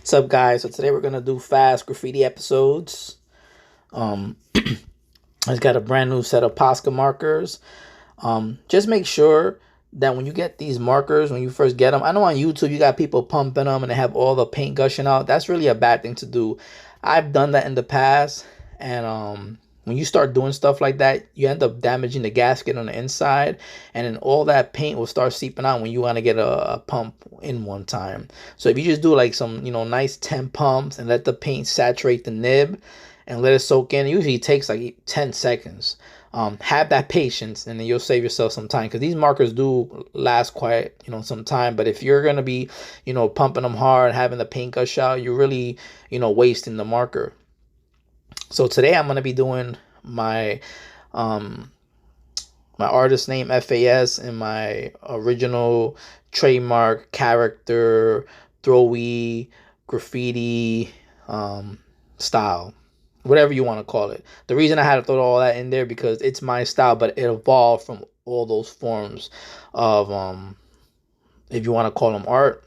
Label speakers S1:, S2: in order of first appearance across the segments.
S1: What's up, guys? So today we're gonna do fast graffiti episodes. I just got a brand new set of Posca markers. Just make sure that when you get these markers, when you first get them, I know on YouTube you got people pumping them and they have all the paint gushing out. That's really a bad thing to do. I've done that in the past, and when you start doing stuff like that, you end up damaging the gasket on the inside, and then all that paint will start seeping out when you want to get a pump in one time. So if you just do like some, nice 10 pumps and let the paint saturate the nib and let it soak in, it usually takes like 10 seconds. Have that patience, and then you'll save yourself some time, because these markers do last quite some time. But if you're gonna be pumping them hard, having the paint gush out, you're really wasting the marker. So today I'm gonna be doing my my artist name FAS and my original trademark character throwy graffiti style, whatever you want to call it. The reason I had to throw all that in there because it's my style, but it evolved from all those forms of if you want to call them art,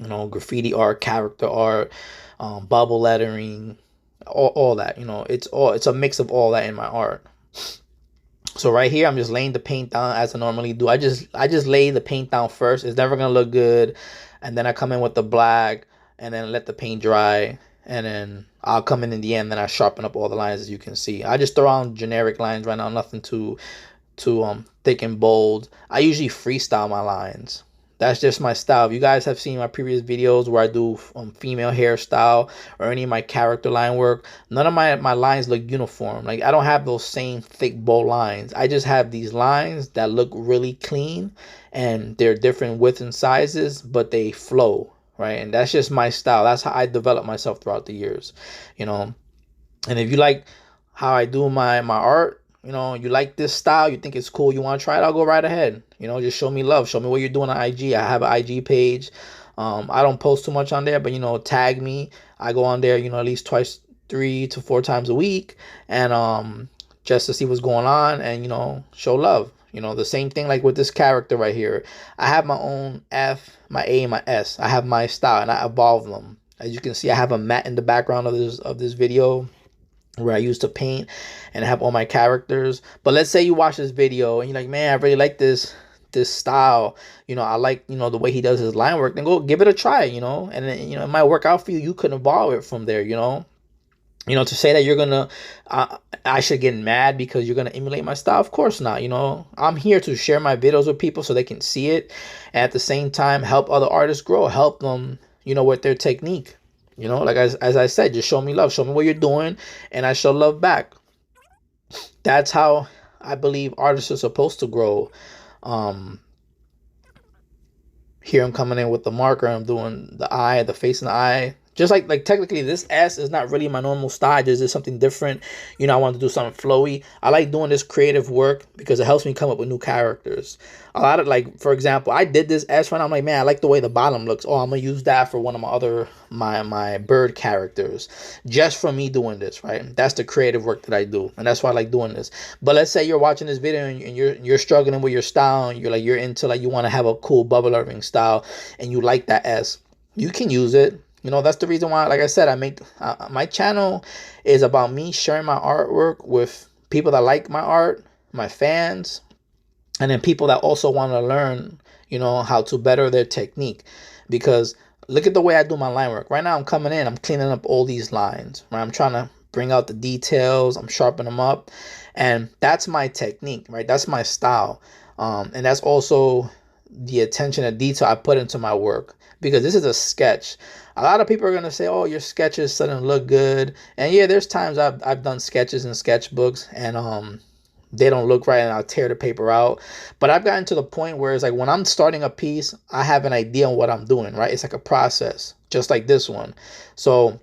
S1: graffiti art, character art, bubble lettering, all that. It's a mix of all that in my art. So right here I'm just laying the paint down as I normally do. I just lay the paint down first. It's never gonna look good, and then I come in with the black and then let the paint dry, and then I'll come in the end, then I sharpen up all the lines. As you can see, I just throw on generic lines right now, nothing too thick and bold. I usually freestyle my lines. That's just my style. If you guys have seen my previous videos where I do female hairstyle or any of my character line work, none of my lines look uniform. Like, I don't have those same thick bold lines. I just have these lines that look really clean, and they're different widths and sizes, but they flow, right? And that's just my style. That's how I develop myself throughout the years, And if you like how I do my art, you like this style, you think it's cool, you want to try it, I'll go right ahead. Just show me love, show me what you're doing on IG. I have an IG page. I don't post too much on there, but tag me. I go on there at least twice, 3 to 4 times a week, and just to see what's going on, and show love. The same thing like with this character right here. I have my own F, my A, and my S. I have my style, and I evolve them. As you can see, I have a mat in the background of this video where I used to paint, and I have all my characters. But let's say you watch this video and you're like, man, I really like this style. I like the way he does his line work. Then go give it a try. And then, it might work out for you. You could evolve it from there. To say that you're gonna I should get mad because you're gonna emulate my style, of course not. I'm here to share my videos with people so they can see it, and at the same time help other artists grow, help them with their technique. Like as I said, just show me love, show me what you're doing, and I show love back. That's how I believe artists are supposed to grow. Here I'm coming in with the marker. I'm doing the eye, the face and the eye. Just like technically this S is not really my normal style. This is something different. I want to do something flowy. I like doing this creative work because it helps me come up with new characters. A lot of, like, for example, I did this S one. I'm like, man, I like the way the bottom looks. Oh, I'm gonna use that for one of my other my bird characters, just from me doing this, right? That's the creative work that I do, and that's why I like doing this. But let's say you're watching this video and you're struggling with your style, and you're into you want to have a cool bubble lettering style, and you like that S. You can use it. That's the reason why, like I said, I make my channel is about me sharing my artwork with people that like my art, my fans, and then people that also want to learn, how to better their technique. Because look at the way I do my line work. Right now I'm coming in, I'm cleaning up all these lines, right? I'm trying to bring out the details, I'm sharpening them up, and that's my technique, right? That's my style. And that's also the attention to detail I put into my work, because this is a sketch. A lot of people are going to say, oh, your sketches suddenly look good. And yeah, there's times I've done sketches in sketchbooks, and they don't look right, and I'll tear the paper out. But I've gotten to the point where it's like when I'm starting a piece, I have an idea on what I'm doing, right? It's like a process, just like this one. So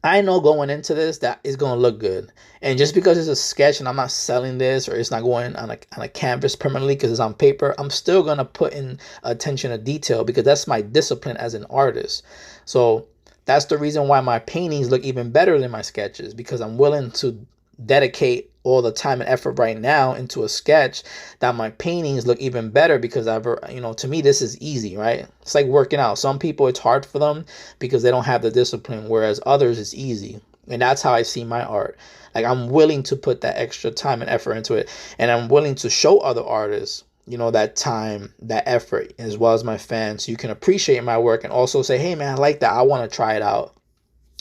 S1: I know going into this that it's going to look good. And just because it's a sketch and I'm not selling this, or it's not going on a canvas permanently because it's on paper, I'm still going to put in attention to detail, because that's my discipline as an artist. So that's the reason why my paintings look even better than my sketches, because I'm willing to dedicate all the time and effort right now into a sketch, that my paintings look even better, because to me, this is easy, right? It's like working out. Some people, it's hard for them because they don't have the discipline, whereas others, it's easy. And that's how I see my art. Like, I'm willing to put that extra time and effort into it, and I'm willing to show other artists, that time, that effort, as well as my fans, so you can appreciate my work and also say, hey man, I like that, I want to try it out.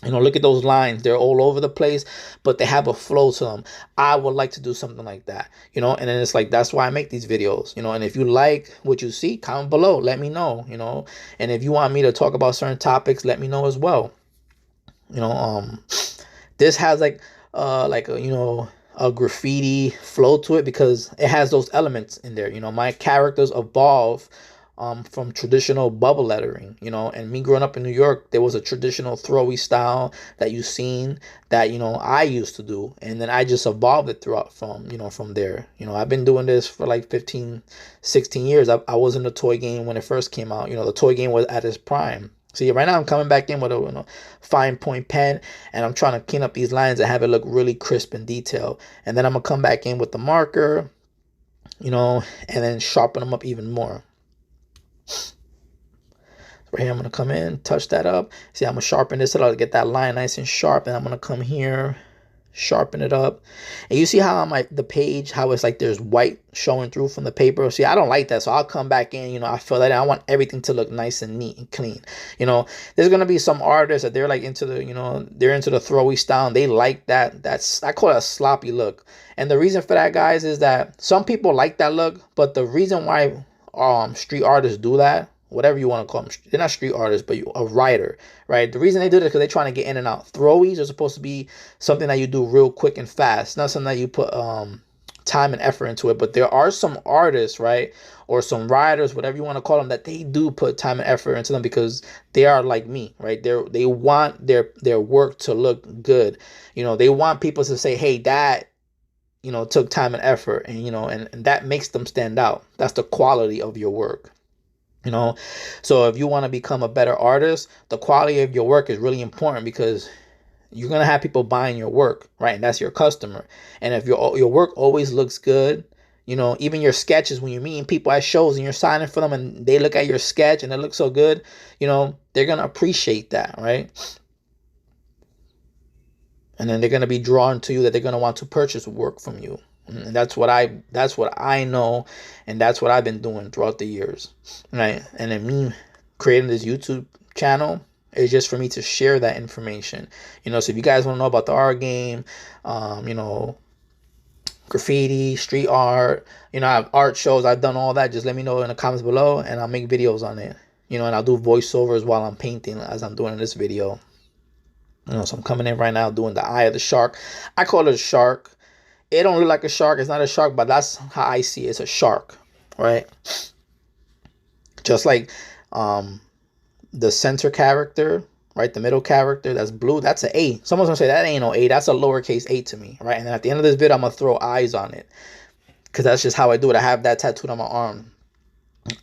S1: Look at those lines. They're all over the place, but they have a flow to them. I would like to do something like that, and then it's like, that's why I make these videos, and if you like what you see, comment below, let me know, and if you want me to talk about certain topics, let me know as well. This has like a graffiti flow to it, because it has those elements in there. My characters evolve from traditional bubble lettering, and me growing up in New York, there was a traditional throwy style that you've seen that, I used to do. And then I just evolved it throughout from there. I've been doing this for like 15, 16 years. I was in the toy game when it first came out. The toy game was at its prime. See, right now I'm coming back in with a fine point pen, and I'm trying to clean up these lines and have it look really crisp and detailed. And then I'm going to come back in with the marker, and then sharpen them up even more. Right here, I'm going to come in, touch that up. See, I'm going to sharpen this up to get that line nice and sharp. And I'm going to come here, sharpen it up. And you see how on the page, how it's like there's white showing through from the paper. See, I don't like that, so I'll come back in, I feel that I want everything to look nice and neat and clean. There's gonna be some artists that they're like into the they're into the throwy style, and they like that. I call it a sloppy look. And the reason for that, guys, is that some people like that look, but the reason why street artists do that, whatever you want to call them, they're not street artists, but a writer, right? The reason they do this is because they're trying to get in and out. Throwies are supposed to be something that you do real quick and fast, not something that you put time and effort into it. But there are some artists, right, or some writers, whatever you want to call them, that they do put time and effort into them, because they are like me, right? They want their work to look good. They want people to say, hey, that took time and effort, and and that makes them stand out. That's the quality of your work. So if you want to become a better artist, the quality of your work is really important, because you're going to have people buying your work, right? And that's your customer. And if your work always looks good, even your sketches, when you're meeting people at shows and you're signing for them and they look at your sketch and it looks so good, they're going to appreciate that, right? And then they're going to be drawn to you, that they're going to want to purchase work from you. And that's what I know, and that's what I've been doing throughout the years, right? And then me creating this YouTube channel is just for me to share that information, so if you guys want to know about the art game, graffiti, street art, I have art shows, I've done all that, just let me know in the comments below, and I'll make videos on it, and I'll do voiceovers while I'm painting, as I'm doing in this video. So I'm coming in right now doing the eye of the shark. I call it a shark. It don't look like a shark. It's not a shark, but that's how I see it. It's a shark, right? Just like the center character, right? The middle character, that's blue. That's an A. Someone's going to say, that ain't no A. That's a lowercase a to me, right? And then at the end of this video, I'm going to throw eyes on it, because that's just how I do it. I have that tattooed on my arm.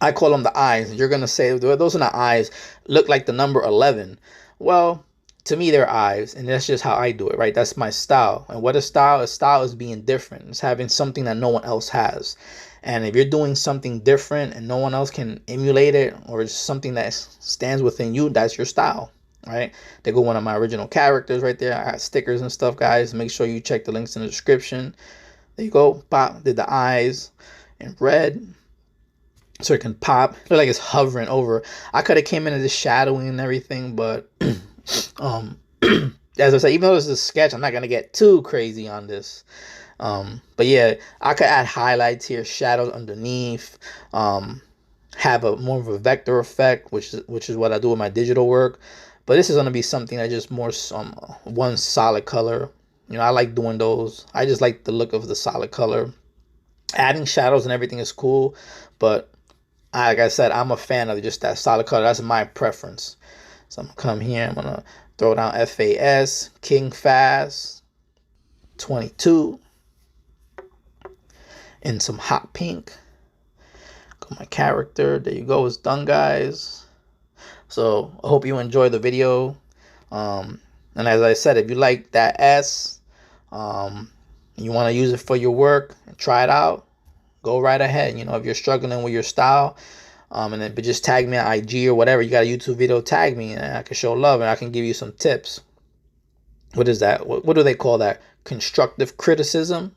S1: I call them the eyes. You're going to say, those are not eyes. Look like the number 11. Well, to me, they're eyes, and that's just how I do it, right? That's my style. And what is style? A style is being different. It's having something that no one else has. And if you're doing something different and no one else can emulate it, or it's something that stands within you, that's your style, right? There go one of my original characters right there. I got stickers and stuff, guys. Make sure you check the links in the description. There you go. Pop. Did the eyes in red, so it can pop. Look like it's hovering over. I could have came into the shadowing and everything, but as I said, even though this is a sketch, I'm not gonna get too crazy on this. But yeah, I could add highlights here, shadows underneath, have a more of a vector effect, which is what I do with my digital work. But this is gonna be something that just more one solid color. I like doing those. I just like the look of the solid color. Adding shadows and everything is cool, but like I said, I'm a fan of just that solid color. That's my preference. So I'm gonna come here, I'm gonna throw down FAS, King FAS 22, and some hot pink. Got my character. There you go, it's done, guys. So I hope you enjoy the video. And as I said, if you like that S, You want to use it for your work and try it out, go right ahead. You know, if you're struggling with your style, but just tag me on IG or whatever. You got a YouTube video, tag me, and I can show love and I can give you some tips. What is that? What do they call that? Constructive criticism.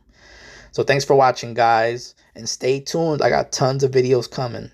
S1: So thanks for watching, guys, and stay tuned. I got tons of videos coming.